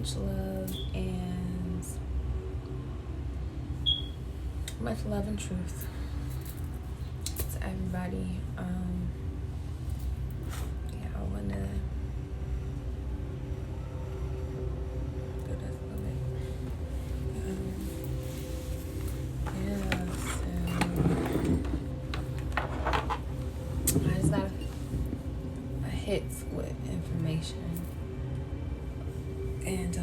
much love and truth to everybody. I want to do this a little bit. I just got a hit with information, and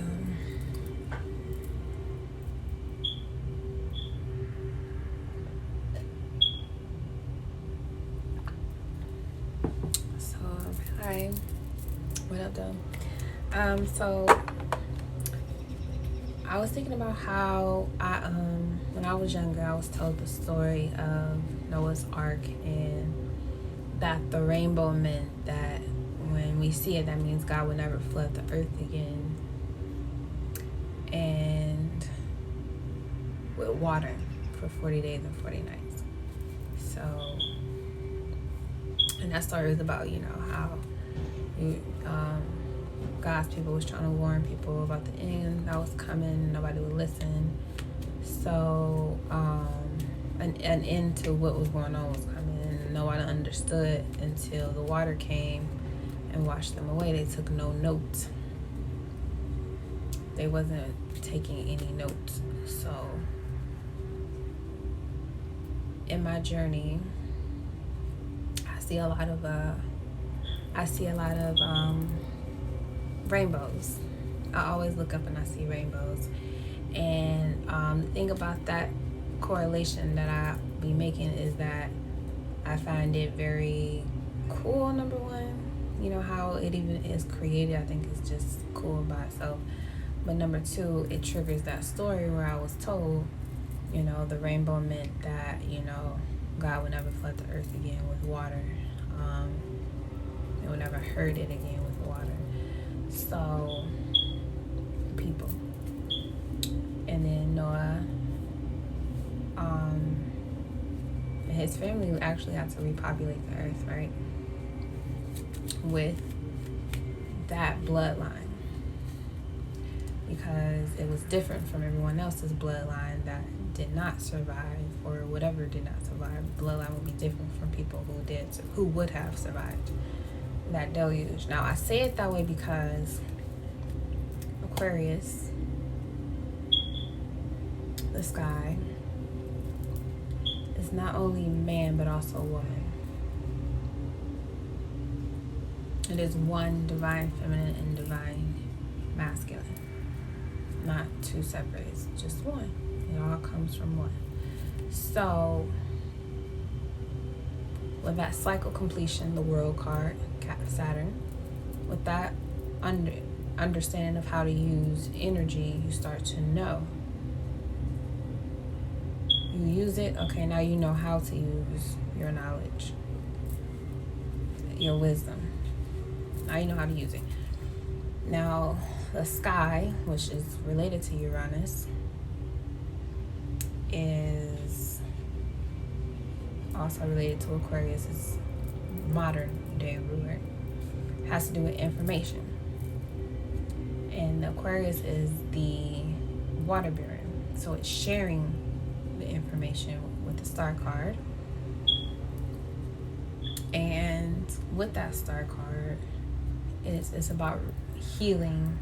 hi, what up though? So I was thinking about how when I was younger, I was told the story of Noah's Ark, and that the rainbow meant that when we see it, that means God would never flood the earth again, and with water for 40 days and 40 nights. So, and that story is about, how God's people was trying to warn people about the end that was coming. Nobody would listen. So an end to what was going on was coming, and no one understood until the water came and washed them away. They took no notes. They wasn't taking any notes. So in my journey, I see a lot of rainbows. I always look up and I see rainbows. And the thing about that correlation that I be making is that I find it very cool, number one. How it even is created, I think it's just cool by itself. But number two, it triggers that story where I was told, the rainbow meant that, God would never flood the earth again with water. It would never hurt it again with water. So, people. And then Noah, his family actually had to repopulate the earth, right? With that bloodline. Because it was different from everyone else's bloodline that did not survive, or whatever did not survive. Bloodline would be different from people who would have survived that deluge. Now, I say it that way because Aquarius, the sky, is not only man but also woman. It is one divine feminine and divine masculine. Not two separate, it's just one. It all comes from one. So, with that cycle completion, the world card, Saturn, with that understanding of how to use energy, you start to know. You use it, okay, now you know how to use your knowledge, your wisdom. Now you know how to use it. Now, the sky, which is related to Uranus, is also related to Aquarius. It's modern day ruler. Has to do with information. And Aquarius is the water bearer. So it's sharing the information with the star card. And with that star card, it's about healing,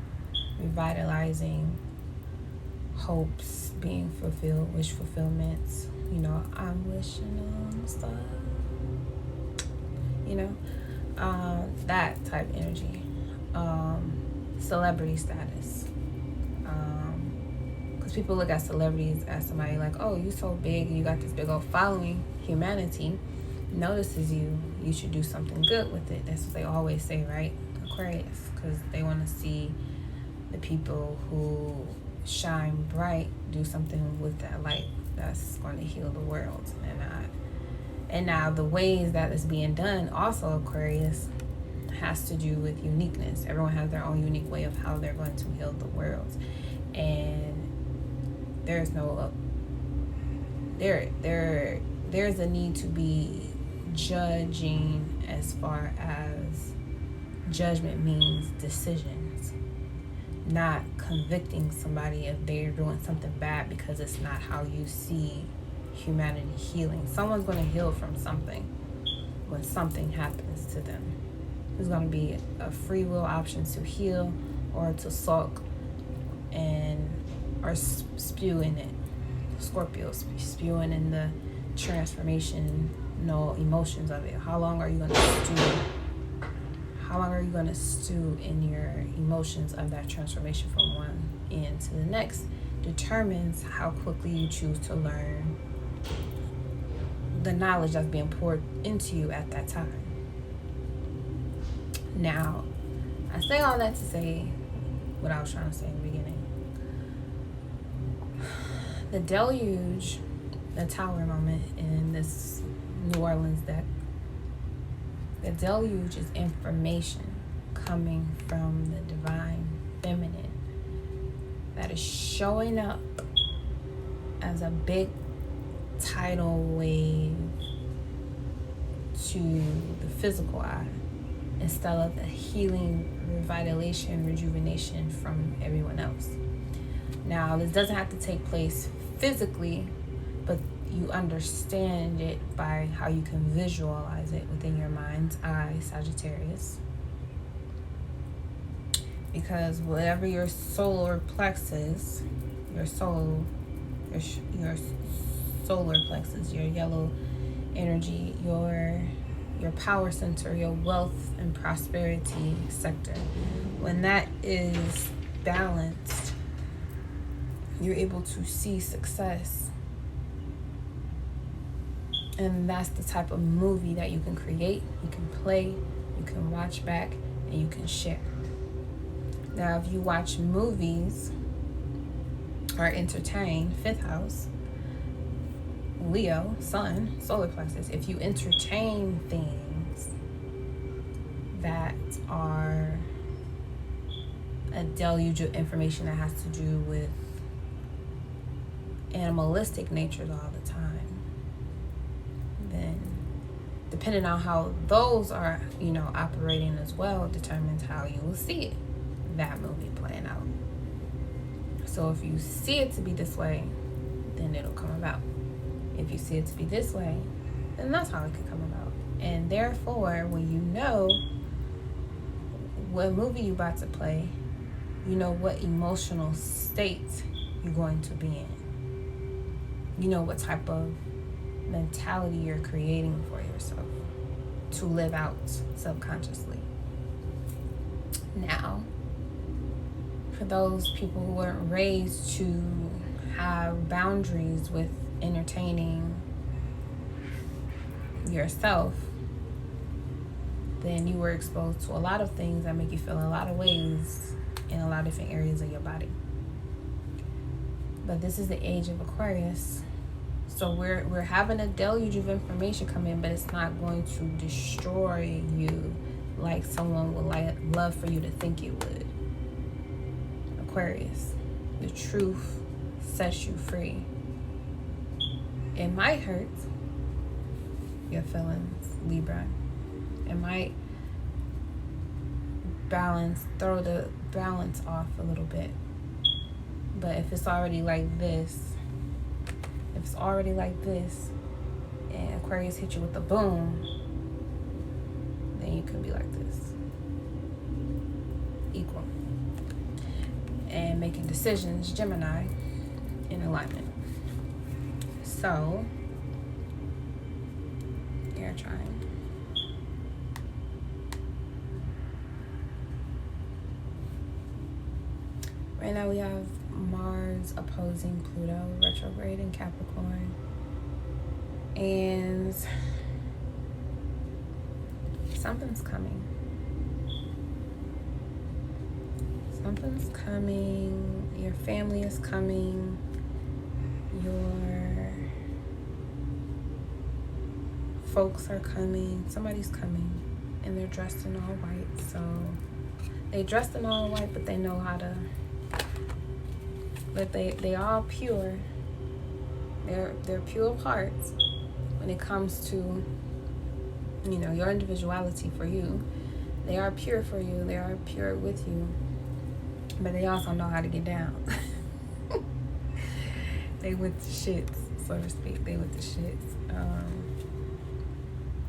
revitalizing, hopes being fulfilled, wish fulfillments. I'm wishing on a star. That type of energy. Celebrity status. Because people look at celebrities as somebody like, oh, you so big, you got this big old following. Humanity notices you. You should do something good with it. That's what they always say, right? Aquarius, because they want to see the people who shine bright do something with that light that's going to heal the world. And now the ways that it's being done, also Aquarius, has to do with uniqueness. Everyone has their own unique way of how they're going to heal the world, and there's no there's a need to be judging, as far as judgment means decisions. not convicting somebody if they're doing something bad because it's not how you see humanity healing. Someone's going to heal from something when something happens to them. There's going to be a free will option to heal or to sulk or spew in it. Scorpio spewing in the transformation, emotions of it. How long are you going to stew? How long are you going to stew in your emotions of that transformation from one end to the next? Determines how quickly you choose to learn the knowledge that's being poured into you at that time. Now, I say all that to say what I was trying to say in the beginning. The deluge, the tower moment in this New Orleans deck, the deluge is information coming from the divine feminine that is showing up as a big tidal wave to the physical eye instead of the healing, revitalization, rejuvenation from everyone else. Now, this doesn't have to take place physically, but you understand it by how you can visualize it within your mind's eye, Sagittarius. Because whatever your solar plexus, your solar plexus, your yellow energy, your power center, your wealth and prosperity sector, when that is balanced, you're able to see success. And that's the type of movie that you can create, you can play, you can watch back, and you can share. Now, if you watch movies or entertain, 5th house, Leo, sun, solar plexus, if you entertain things that are a deluge of information that has to do with animalistic natures all the time, then depending on how those are, operating as well, determines how you will see that movie playing out. So if you see it to be this way, then it'll come about. If you see it to be this way, then that's how it could come about. And therefore, when you know what movie you're about to play, you know what emotional state you're going to be in. You know what type of mentality you're creating for yourself to live out subconsciously. Now, for those people who weren't raised to have boundaries with entertaining yourself, then you were exposed to a lot of things that make you feel a lot of ways in a lot of different areas of your body. But this is the age of Aquarius. So we're having a deluge of information come in, but it's not going to destroy you like someone would love for you to think it would. Aquarius, the truth sets you free. It might hurt your feelings, Libra. It might throw the balance off a little bit. But if it's already like this, and Aquarius hit you with a boom, then you can be like this. Equal. And making decisions, Gemini, in alignment. So, air trine. Right now we have Mars opposing Pluto, retrograde in Capricorn. And something's coming. Something's coming. Your family is coming. Your folks are coming. Somebody's coming. And they're dressed in all white. So they dressed in all white, but they know how to. But they are pure. They're pure hearts when it comes to, your individuality for you. They are pure for you. They are pure with you. but they also know how to get down. They with the shits, so to speak. They with the shits.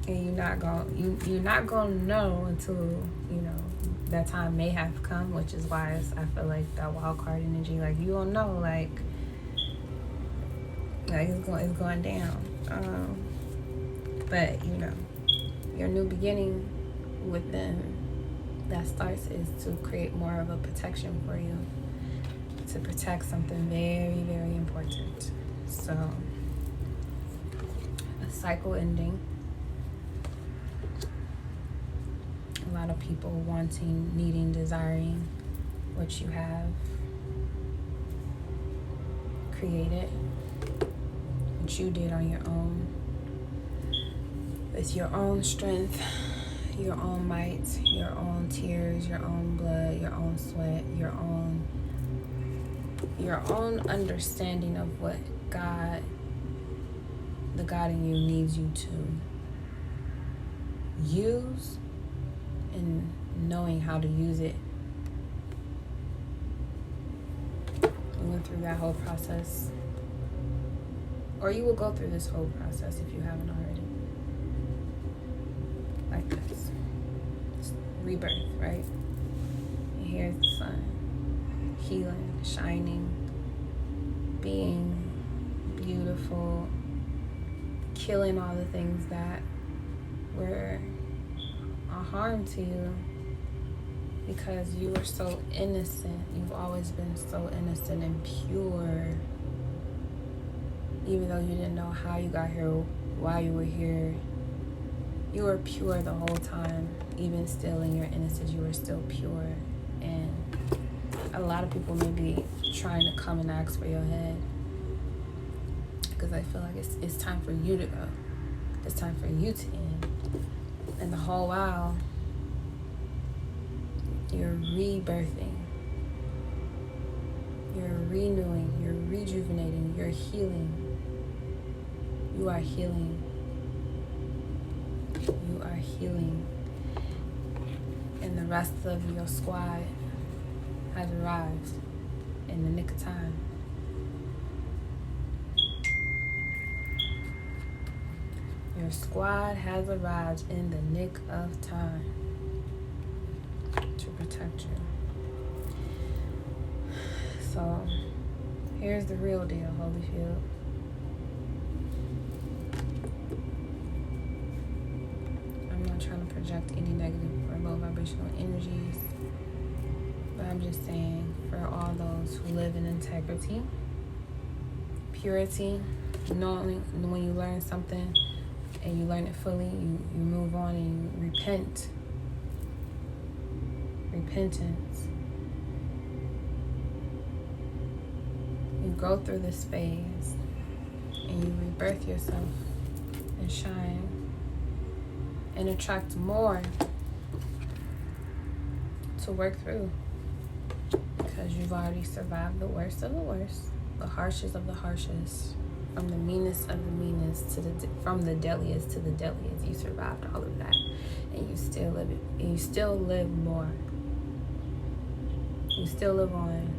And you're not gonna know until that time may have come, which is why I feel like that wild card energy. Like, you don't know, like it's going down. But your new beginning with them that starts is to create more of a protection for you, to protect something very, very important. So, a cycle ending. A lot of people wanting, needing, desiring what you have created, what you did on your own, with your own strength, your own might, your own tears, your own blood, your own sweat, your own understanding of what God, the God in you, needs you to use, and knowing how to use it. We went through that whole process, or you will go through this whole process if you haven't already. Like this. It's rebirth, right? And here's the sun. Healing, shining, being beautiful, killing all the things that were a harm to you, because you were so innocent. You've always been so innocent and pure, even though you didn't know how you got here, why you were here. You were pure the whole time. Even still in your innocence, you were still pure. And a lot of people may be trying to come and ask for your head, because I feel like it's time for you to go. It's time for you to end. And the whole while, you're rebirthing, you're renewing, you're rejuvenating, you're healing. You are healing. You are healing. And the rest of your squad has arrived in the nick of time. Your squad has arrived in the nick of time to protect you. So, here's the real deal, Holyfield. I'm not trying to project any negative or low vibrational energies, but I'm just saying, for all those who live in integrity, purity, knowing when you learn something and you learn it fully, you move on and you repent. Repentance. You go through this phase and you rebirth yourself and shine and attract more to work through, because you've already survived the worst of the worst, the harshest of the harshest, from the meanest of the meanest to from the deadliest to the deadliest. You survived all of that, and you still live it. And you still live more. You still live on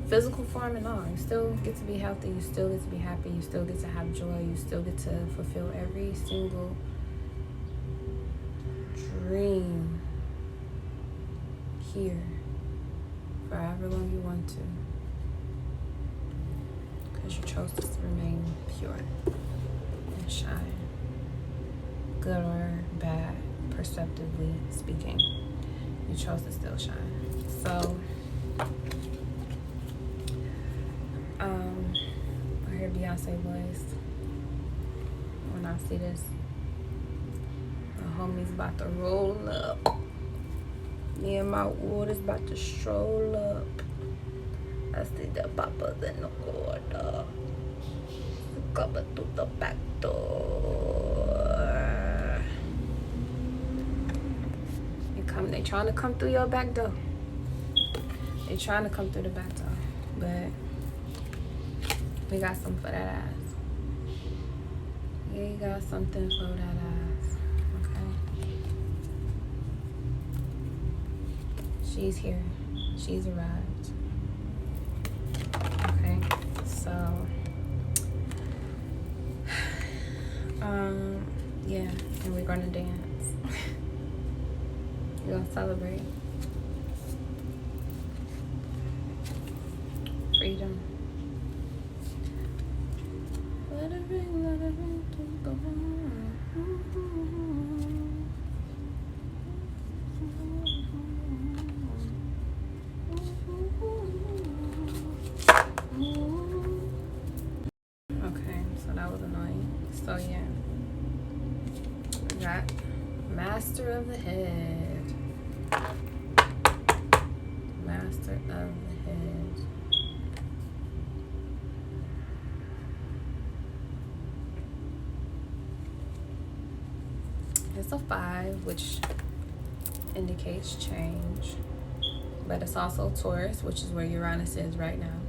physical form and all. You still get to be healthy. You still get to be happy. You still get to have joy. You still get to fulfill every single dream here for however long you want to, because you chose to remain pure and shine, good or bad, perceptively speaking. You chose to still shine. So I hear Beyonce voice when I see this. My homie's about to roll up. Me and my water's about to stroll up. I see the papa's in the corner, coming through the back door. They trying to come through your back door. They trying to come through the back door, but we got something for that ass. Yeah, you got something for that ass. Okay. She's here. She's arrived. Okay, so yeah, and we're gonna dance. We're gonna celebrate freedom. Let it ring, let it ring, go on. Okay, so that was annoying. So yeah, we got Master of the Head. Master of the Head. It's a 5, which indicates change. But it's also Taurus, which is where Uranus is right now.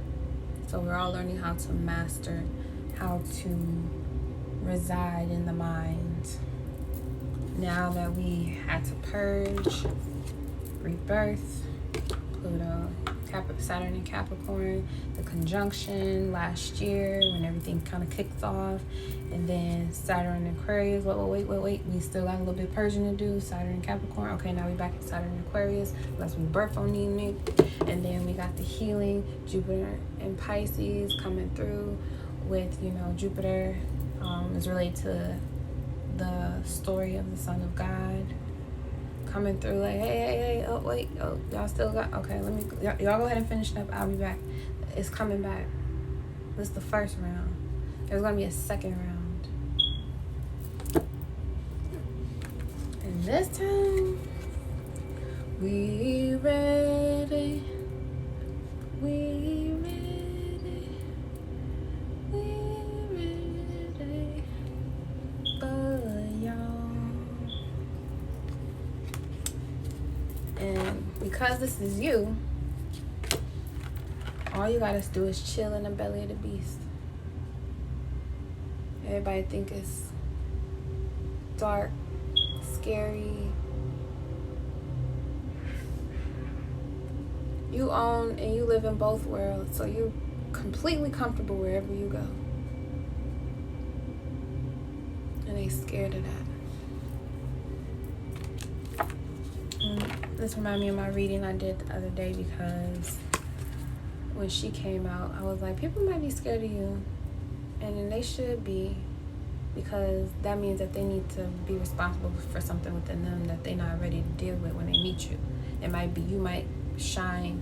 So we're all learning how to master, how to reside in the mind. Now that we had to purge, rebirth, Pluto, Saturn and Capricorn, the conjunction last year when everything kind of kicked off, and then Saturn and Aquarius. Wait, we still got a little bit of purging to do. Saturn and Capricorn. Okay, now we back at Saturn and Aquarius. Let's rebirth on Nene. And then we got the healing, Jupiter and Pisces coming through with, Jupiter is related to the story of the Son of God. Coming through like, hey, y'all still got, okay, y'all go ahead and finish it up. I'll be back. It's coming back. This is the first round. There's gonna be a second round. And this time, we ready. We ready. We ready for y'all. And because this is you, all you gotta do is chill in the belly of the beast. Everybody think it's dark, scary. You own and you live in both worlds, so you're completely comfortable wherever you go. And they scared of that. This reminds me of my reading I did the other day, because when she came out, I was like, people might be scared of you. And then they should be, because that means that they need to be responsible for something within them that they're not ready to deal with when they meet you. It might be you might shine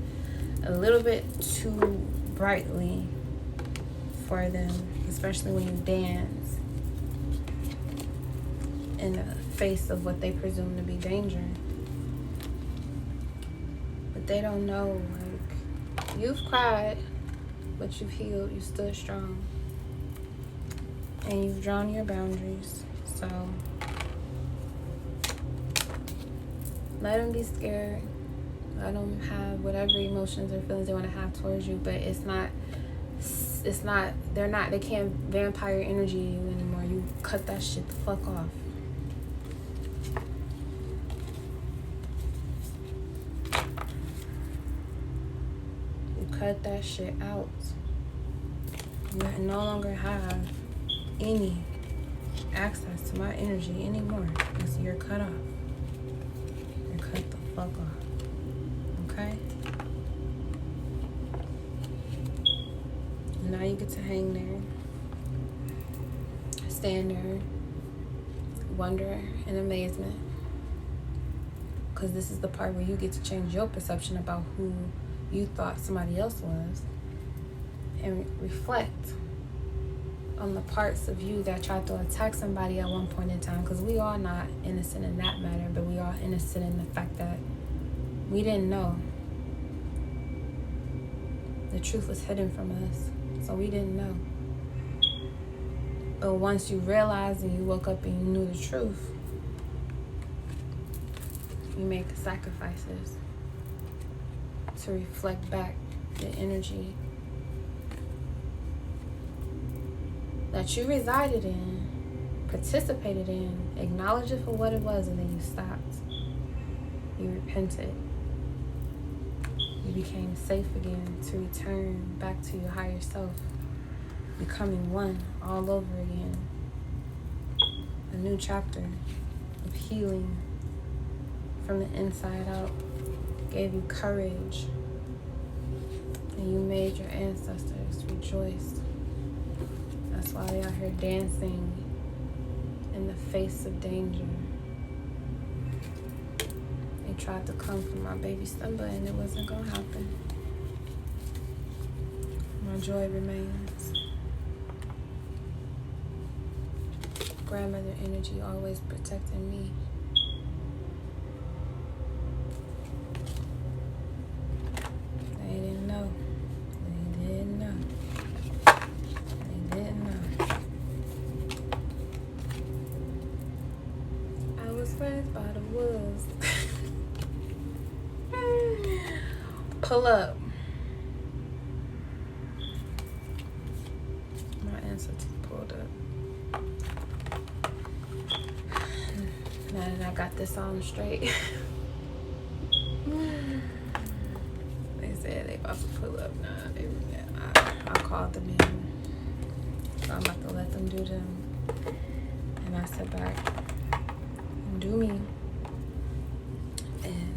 a little bit too brightly for them, especially when you dance in the face of what they presume to be danger. But they don't know, like, you've cried, but you've healed, you stood strong. And you've drawn your boundaries. So let them be scared. Let them have whatever emotions or feelings they want to have towards you. But they can't vampire energy you anymore. You cut that shit the fuck off. You cut that shit out. You no longer have any access to my energy anymore, because you're cut off. You're cut the fuck off. Okay? And now you get to hang there, stand there, wonder and amazement, because this is the part where you get to change your perception about who you thought somebody else was, and reflect on the parts of you that tried to attack somebody at one point in time, because we are not innocent in that matter, but we are innocent in the fact that we didn't know. The truth was hidden from us, so we didn't know. But once you realized and you woke up and you knew the truth, you make the sacrifices to reflect back the energy that you resided in, participated in, acknowledged it for what it was, and then you stopped. You repented. You became safe again to return back to your higher self, becoming one all over again. A new chapter of healing from the inside out gave you courage, and you made your ancestors rejoice. That's why they out here dancing in the face of danger. They tried to come for my baby Simba, and it wasn't gonna happen. My joy remains. Grandmother energy always protecting me. They didn't know. They didn't know. They didn't know. I was raised by the wolves. Pull up. My ancestors pulled up. Now that I got this on straight. They said they about to pull up. I called them in. So I'm about to let them do them. And I sit back and do me. And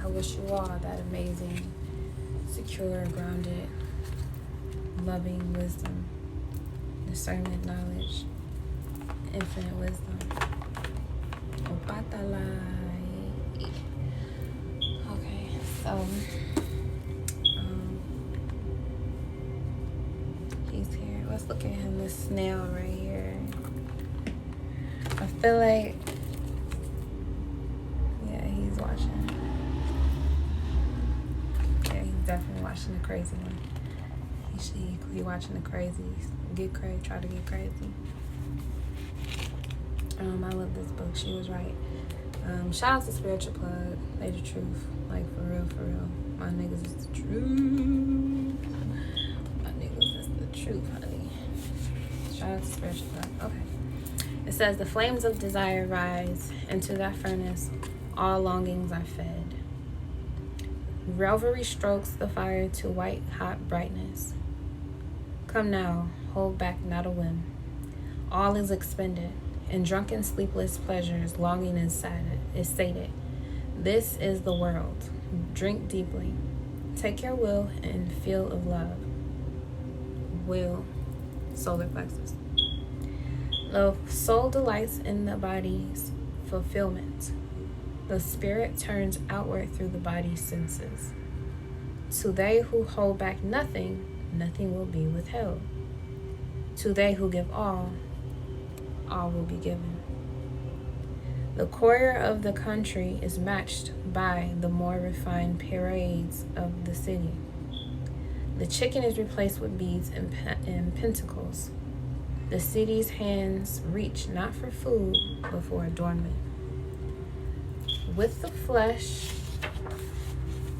I wish you all that amazing, secure, grounded, loving wisdom, discernment, knowledge, infinite wisdom. Okay, so he's here. Let's look at him, this snail right here. I feel like, yeah, he's watching. Yeah, he's definitely watching the crazy one. He watching the crazies. Get crazy, try to get crazy. I love this book. She was right. Shout out to Spiritual Plug. They the truth. Like, for real, for real. My niggas is the truth. My niggas is the truth, honey. Shout out to Spiritual Plug. Okay. It says, the flames of desire rise. Into that furnace, all longings are fed. Revelry strokes the fire to white-hot brightness. Come now, hold back not a whim. All is expended. In drunken, sleepless pleasures, longing is sated. This is the world. Drink deeply. Take your will and feel of love. Will, solar plexus. The soul delights in the body's fulfillment. The spirit turns outward through the body's senses. To they who hold back nothing, nothing will be withheld. To they who give all will be given. The courier of the country is matched by the more refined parades of the city. The chicken is replaced with beads and pentacles. The city's hands reach not for food, but for adornment. With the flesh,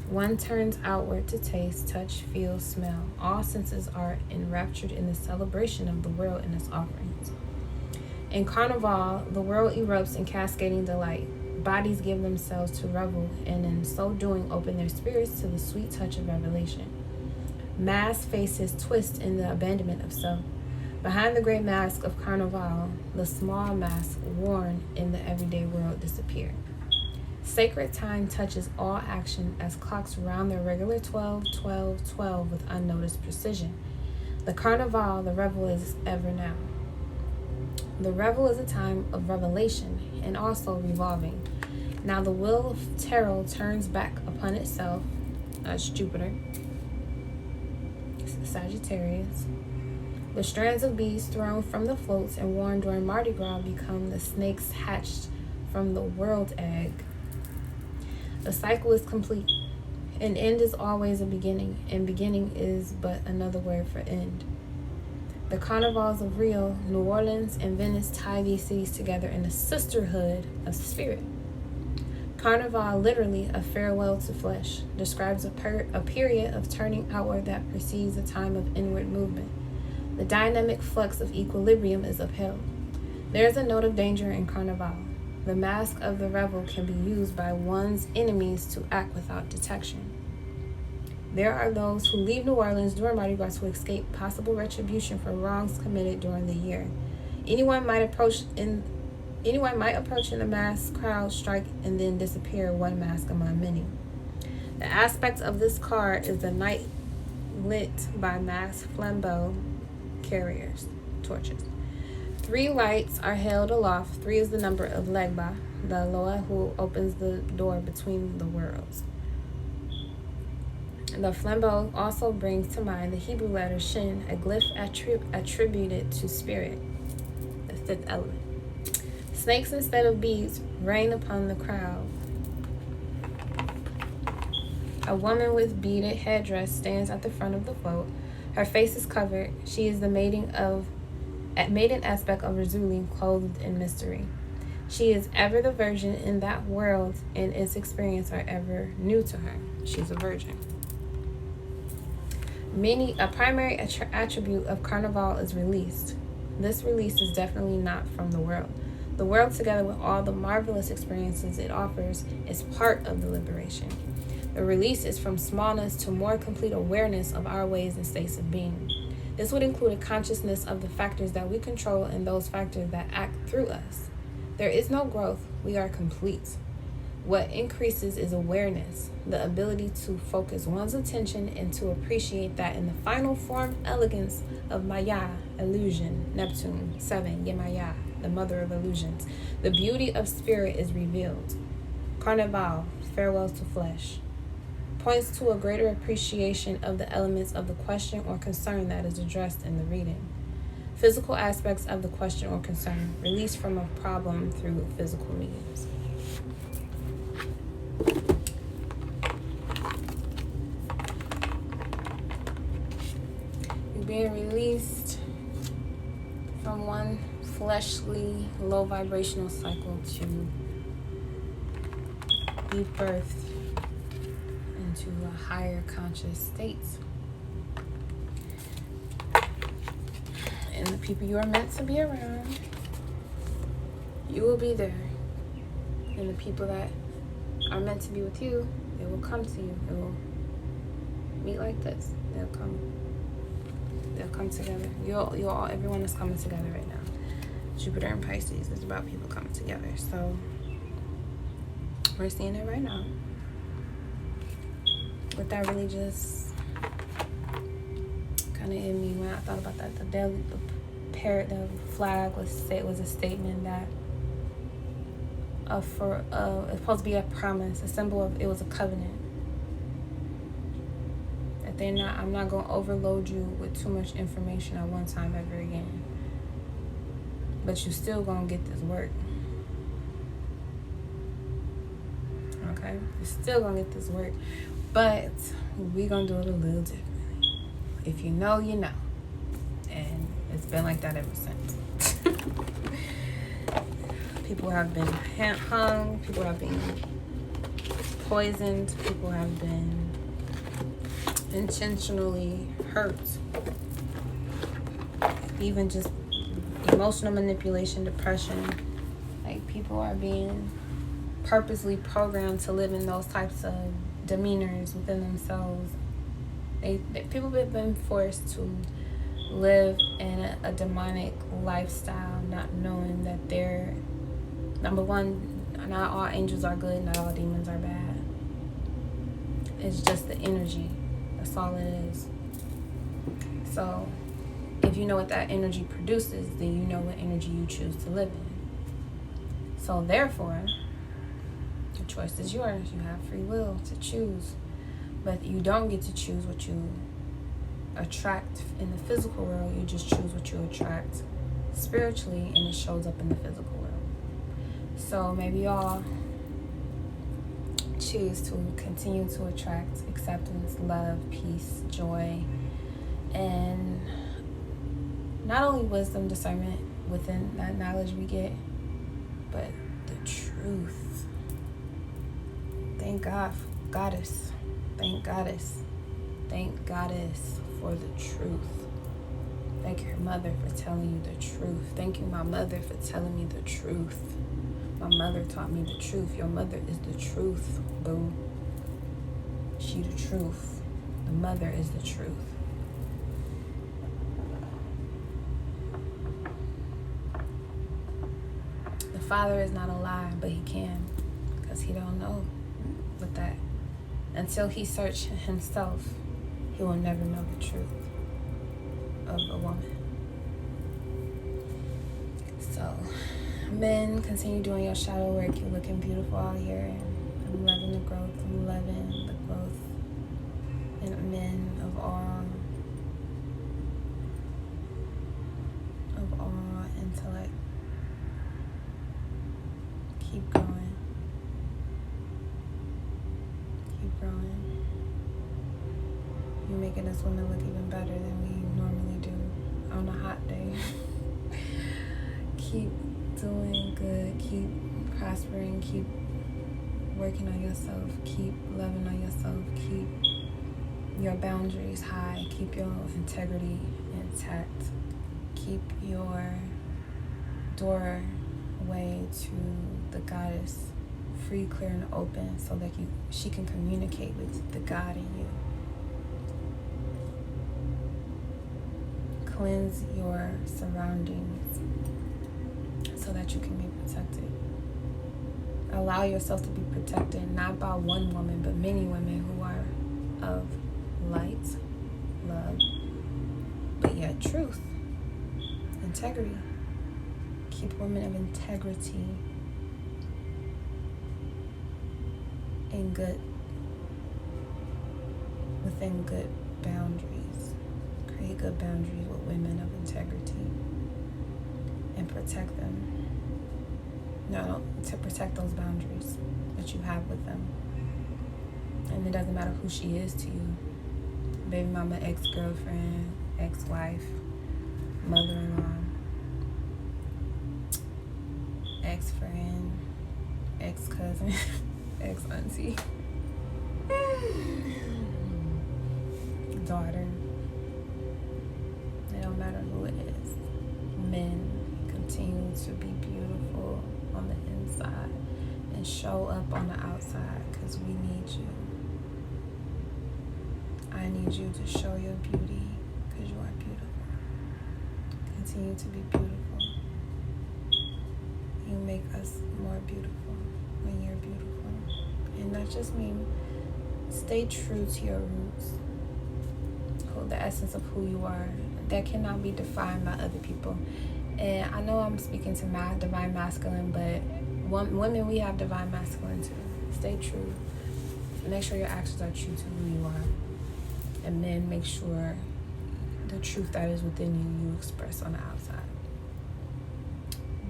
one turns outward to taste, touch, feel, smell. All senses are enraptured in the celebration of the world and its offerings. In Carnival, the world erupts in cascading delight. Bodies give themselves to revel, and in so doing open their spirits to the sweet touch of revelation. Masked faces twist in the abandonment of self. Behind the great mask of Carnival, the small masks worn in the everyday world disappear. Sacred time touches all action as clocks round their regular 12, 12, 12 with unnoticed precision. The Carnival, the revel is ever now. The revel is a time of revelation and also revolving. Now the wheel of tarot turns back upon itself. That's Jupiter. Sagittarius. The strands of beads thrown from the floats and worn during Mardi Gras become the snakes hatched from the world egg. The cycle is complete. An end is always a beginning, and beginning is but another word for end. The carnivals of Rio, New Orleans, and Venice tie these cities together in a sisterhood of spirit. Carnival, literally a farewell to flesh, describes a period of turning outward that precedes a time of inward movement. The dynamic flux of equilibrium is upheld. There is a note of danger in Carnival. The mask of the revel can be used by one's enemies to act without detection. There are those who leave New Orleans during Mardi Gras to escape possible retribution for wrongs committed during the year. Anyone might approach in the mass crowd, strike, and then disappear, one mask among many. The aspect of this card is the night lit by masked flambeau carriers, torches. 3 lights are held aloft. 3 is the number of Legba, the Eloah who opens the door between the worlds. The flambeau also brings to mind the Hebrew letter Shin, a glyph attributed to spirit, the 5th element. Snakes instead of bees rain upon the crowd. A woman with beaded headdress stands at the front of the float. Her face is covered. She is the maiden aspect of Razuli, clothed in mystery. She is ever the virgin in that world, and its experience are ever new to her. She's a virgin. A primary attribute of Carnival is released. This release is definitely not from the world. The world, together with all the marvelous experiences it offers, is part of the liberation. The release is from smallness to more complete awareness of our ways and states of being. This would include a consciousness of the factors that we control and those factors that act through us. There is no growth. We are complete. What increases is awareness, the ability to focus one's attention and to appreciate that in the final form elegance of Maya, illusion, Neptune, 7, Yemaya, the mother of illusions, the beauty of spirit is revealed. Carnival, farewells to flesh, points to a greater appreciation of the elements of the question or concern that is addressed in the reading. Physical aspects of the question or concern, released from a problem through physical mediums. You're being released from one fleshly, low vibrational cycle to be birthed into a higher conscious state. And the people you are meant to be around, you will be there. And the people that are meant to be with you, they will come to you. It will meet like this. They'll come together. Everyone is coming together right now. Jupiter and Pisces is about people coming together. So we're seeing it right now. But that really just kind of in me when I thought about that. The flag was a statement that it's supposed to be a promise, a symbol of, it was a covenant. That I'm not going to overload you with too much information at one time ever again. But you're still going to get this work. Okay? You're still going to get this work. But we're going to do it a little differently. If you know, you know. And it's been like that ever since. People have been hung. People have been poisoned. People have been intentionally hurt. Even just emotional manipulation, depression. Like, people are being purposely programmed to live in those types of demeanors within themselves. People have been forced to live in a demonic lifestyle, not knowing that they're, number one, not all angels are good, not all demons are bad. It's just the energy. That's all it is. So if you know what that energy produces, then you know what energy you choose to live in. So therefore, the choice is yours. You have free will to choose. But you don't get to choose what you attract in the physical world. You just choose what you attract spiritually, and it shows up in the physical world. So maybe y'all choose to continue to attract acceptance, love, peace, joy, and not only wisdom, discernment within that knowledge we get, but the truth. Thank God for Goddess. Thank Goddess. Thank Goddess for the truth. Thank your mother for telling you the truth. Thank you, my mother, for telling me the truth. My mother taught me the truth. Your mother is the truth, boo. She the truth. The mother is the truth. The father is not a lie, but he can, because he don't know what that. Until he searches himself, he will never know the truth of a woman. So, men, continue doing your shadow work. You're looking beautiful out here. I'm loving the growth. I'm loving the growth in men of all intellect. Keep growing. Keep growing. You're making us women look even better than we normally do on a hot day. Keep doing good. Keep prospering. Keep working on yourself. Keep loving on yourself. Keep your boundaries high. Keep your integrity intact. Keep your doorway to the goddess free, clear, and open, so that she can communicate with the God in you. Cleanse your surroundings so that you can be protected. Allow yourself to be protected, not by one woman, but many women who are of light, love, but yet truth, integrity. Keep women of integrity and good, within good boundaries. Create good boundaries with women of integrity and protect them. No, to protect those boundaries that you have with them. And it doesn't matter who she is to you. Baby mama, ex-girlfriend, ex-wife, mother-in-law, ex-friend, ex-cousin, ex-auntie, daughter. It don't matter who it is. Men, continue to be beautiful on the inside and show up on the outside, because we need you. I need you to show your beauty, because you are beautiful. Continue to be beautiful. You make us more beautiful when you're beautiful. And that just means stay true to your roots, the essence of who you are. That cannot be defined by other people. And I know I'm speaking to my divine masculine, but women, we have divine masculine too. Stay true. Make sure your actions are true to who you are. And men, make sure the truth that is within you, you express on the outside.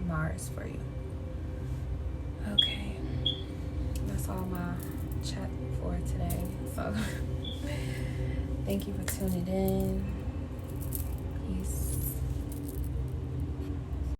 Mars for you. Okay. That's all my chat for today. So, thank you for tuning in.